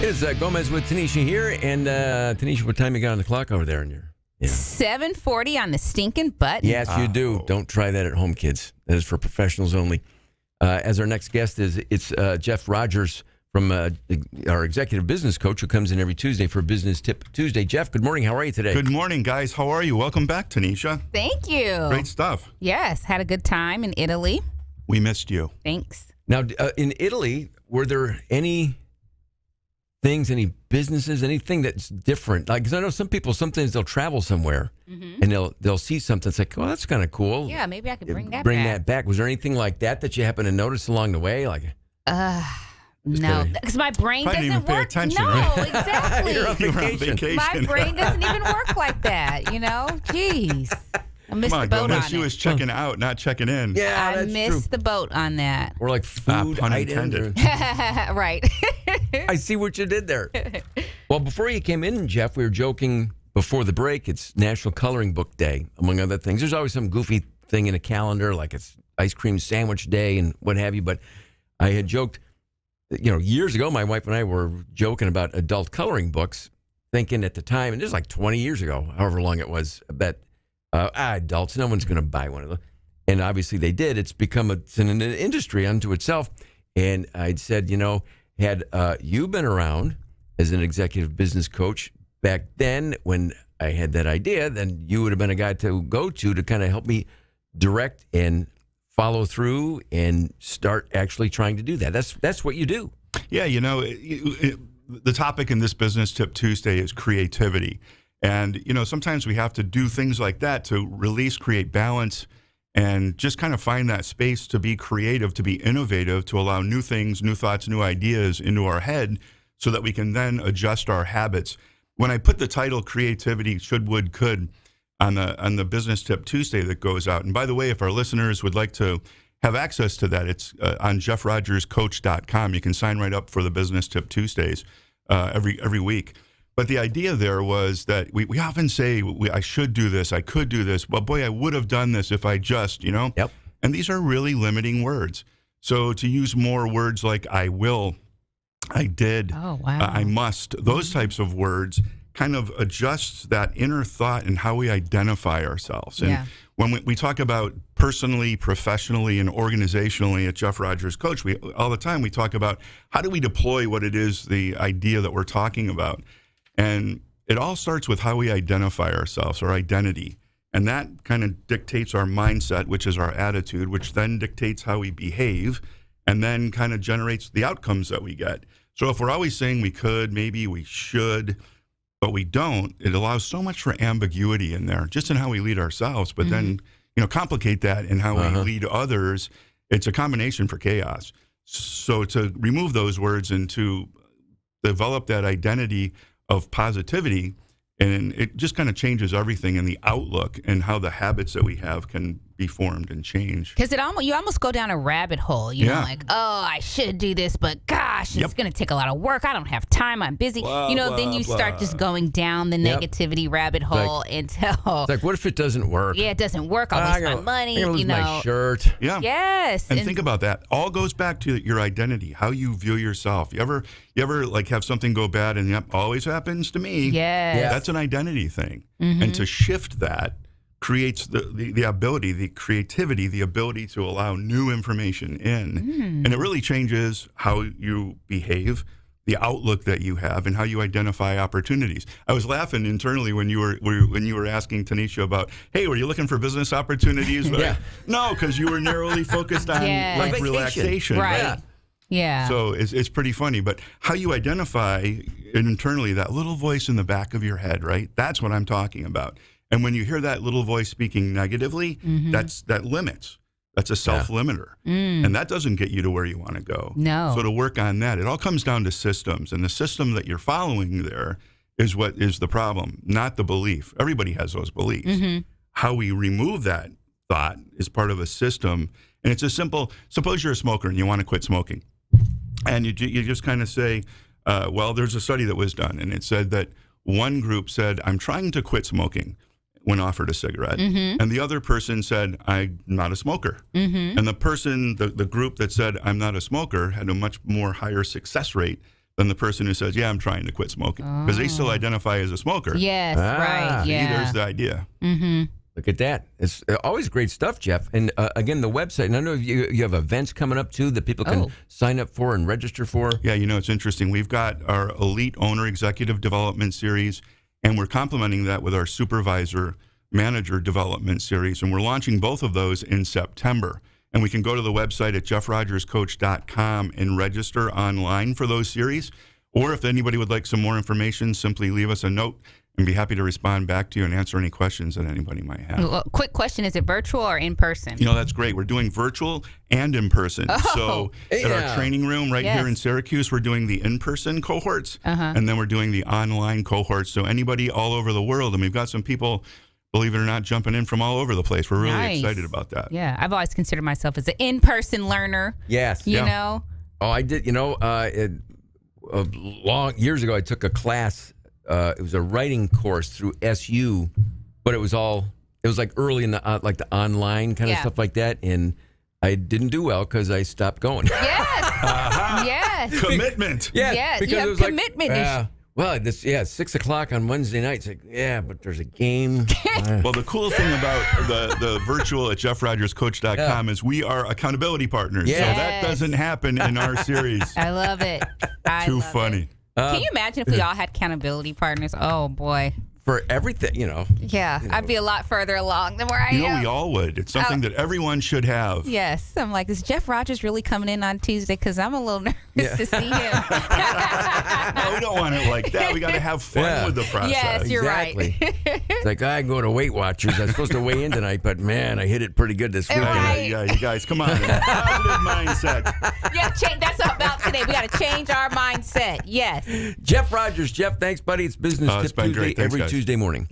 It is Gomez with TeNesha here. And TeNesha, what time you got on the clock over there? 7:40 on the stinking button. Yes, you do. Don't try that at home, kids. That is for professionals only. As our next guest it's Jeff Rogers from our executive business coach who comes in every Tuesday for Business Tip Tuesday. Jeff, good morning. How are you today? Good morning, guys. How are you? Welcome back, TeNesha. Thank you. Great stuff. Yes, had a good time in Italy. We missed you. Thanks. Now, in Italy, were there any things, any businesses, anything that's different? Like, because I know some people, sometimes they'll travel somewhere and they'll see something. It's like, oh, that's kind of cool. Yeah, maybe I could bring that back. Was there anything like that you happen to notice along the way? Like, no, because my brain doesn't even pay work. attention, no, right? exactly. You're on vacation. My brain doesn't even work like that. You know, jeez. I missed the boat on she it. was checking out, not checking in. Yeah, I that's missed true. the boat on that. Or like food pun items. intended. Right. I see what you did there. Well, before you came in, Jeff, we were joking before the break. It's National Coloring Book Day, among other things. There's always some goofy thing in a calendar, like it's ice cream sandwich day and what have you. But I had joked, years ago, my wife and I were joking about adult coloring books, thinking at the time, and this is like 20 years ago, however long it was, that adults, no one's going to buy one of them. And obviously they did. It's become it's an industry unto itself. And I'd said, had you been around as an executive business coach back then when I had that idea, then you would have been a guy to go to kind of help me direct and follow through and start actually trying to do that. That's what you do. Yeah, the topic in this Business Tip Tuesday is creativity. And, sometimes we have to do things like that to release, create balance, and just kind of find that space to be creative, to be innovative, to allow new things, new thoughts, new ideas into our head so that we can then adjust our habits. When I put the title Creativity Should, Would, Could on the Business Tip Tuesday that goes out, and by the way, if our listeners would like to have access to that, it's on jeffrogerscoach.com. You can sign right up for the Business Tip Tuesdays every week. But the idea there was that we often say, I should do this, I could do this. Well, boy, I would have done this if I just, Yep. And these are really limiting words. So to use more words like I will, I did, Oh, wow. I must, those types of words kind of adjust that inner thought and how we identify ourselves. And Yeah. when we talk about personally, professionally, and organizationally at Jeff Rogers Coach, all the time we talk about how do we deploy what it is, the idea that we're talking about. And it all starts with how we identify ourselves, our identity. And that kind of dictates our mindset, which is our attitude, which then dictates how we behave, and then kind of generates the outcomes that we get. So if we're always saying we could, maybe we should, but we don't, it allows so much for ambiguity in there, just in how we lead ourselves. But then, complicate that in how we lead others. It's a combination for chaos. So to remove those words and to develop that identity of positivity, and it just kind of changes everything in the outlook and how the habits that we have can be formed and change. Because you almost go down a rabbit hole, like, oh, I should do this, but gosh, it's going to take a lot of work. I don't have time. I'm busy. Then you start just going down the negativity rabbit hole until It's like, what if it doesn't work? yeah, it doesn't work. I'll lose my money. I'm gonna lose my shirt. Yeah. Yes. And think about that. All goes back to your identity, how you view yourself. You ever like have something go bad and yep, always happens to me. Yes. That's an identity thing. And to shift that creates the ability, the creativity, the ability to allow new information in. And it really changes how you behave, the outlook that you have, and how you identify opportunities. I was laughing internally when you were asking TeNesha about, hey, were you looking for business opportunities? But no, because you were narrowly focused on like Vacation. relaxation. Right. Yeah. So it's pretty funny. But how you identify internally that little voice in the back of your head, right? That's what I'm talking about. And when you hear that little voice speaking negatively, that limits. That's a self-limiter. And that doesn't get you to where you want to go. No. So to work on that, it all comes down to systems. And the system that you're following there is what is the problem, not the belief. Everybody has those beliefs. How we remove that thought is part of a system. And it's a simple, suppose you're a smoker and you want to quit smoking. And you just kind of say, well, there's a study that was done. And it said that one group said, I'm trying to quit smoking, when offered a cigarette. And the other person said, I'm not a smoker. And the person, the group that said, I'm not a smoker, had a much more higher success rate than the person who says, yeah, I'm trying to quit smoking. Because they still identify as a smoker. Yes, right. See, Yeah. there's the idea. Mm-hmm. Look at that. It's always great stuff, Jeff. And again, the website, and I know you have events coming up too that people can sign up for and register for. Yeah, it's interesting. We've got our Elite Owner Executive Development Series, and we're complementing that with our Supervisor Manager Development Series. And we're launching both of those in September. And we can go to the website at jeffrogerscoach.com and register online for those series. Or if anybody would like some more information, simply leave us a note and be happy to respond back to you and answer any questions that anybody might have. Well, quick question, is it virtual or in person? That's great. We're doing virtual and in person. So at our training room here in Syracuse, we're doing the in-person cohorts, and then we're doing the online cohorts. So anybody all over the world, and we've got some people, believe it or not, jumping in from all over the place. We're really excited about that. Yeah, I've always considered myself as an in-person learner. Yes. You know? Oh, I did. Years ago, I took a class. It was a writing course through SU, but it was like early in the the online kind of stuff like that, and I didn't do well because I stopped going. Yes. Yes. Commitment. Yeah. Because you have it was commitment. Well, 6:00 on Wednesday night. It's like, but there's a game. Well, the cool thing about the virtual at jeffrogerscoach.com is we are accountability partners. Yes. So that doesn't happen in our series. I love it. Too funny. Can you imagine if we all had accountability partners? Oh, boy. For everything, Yeah, I'd be a lot further along than where I am. We all would. It's something that everyone should have. Yes. I'm like, is Jeff Rogers really coming in on Tuesday? Because I'm a little nervous to see him. No, we don't want it like that. We got to have fun with the process. Yes, you're right. It's like, I can go to Weight Watchers. I was supposed to weigh in tonight, but man, I hit it pretty good this weekend. Right. Yeah, you guys, come on. Positive mindset. Yeah, that's about today. We got to change our mindset. Yes. Jeff Rogers. Jeff, thanks, buddy. It's Business It's Tip been Tuesday great. Thanks, every guys. Tuesday morning.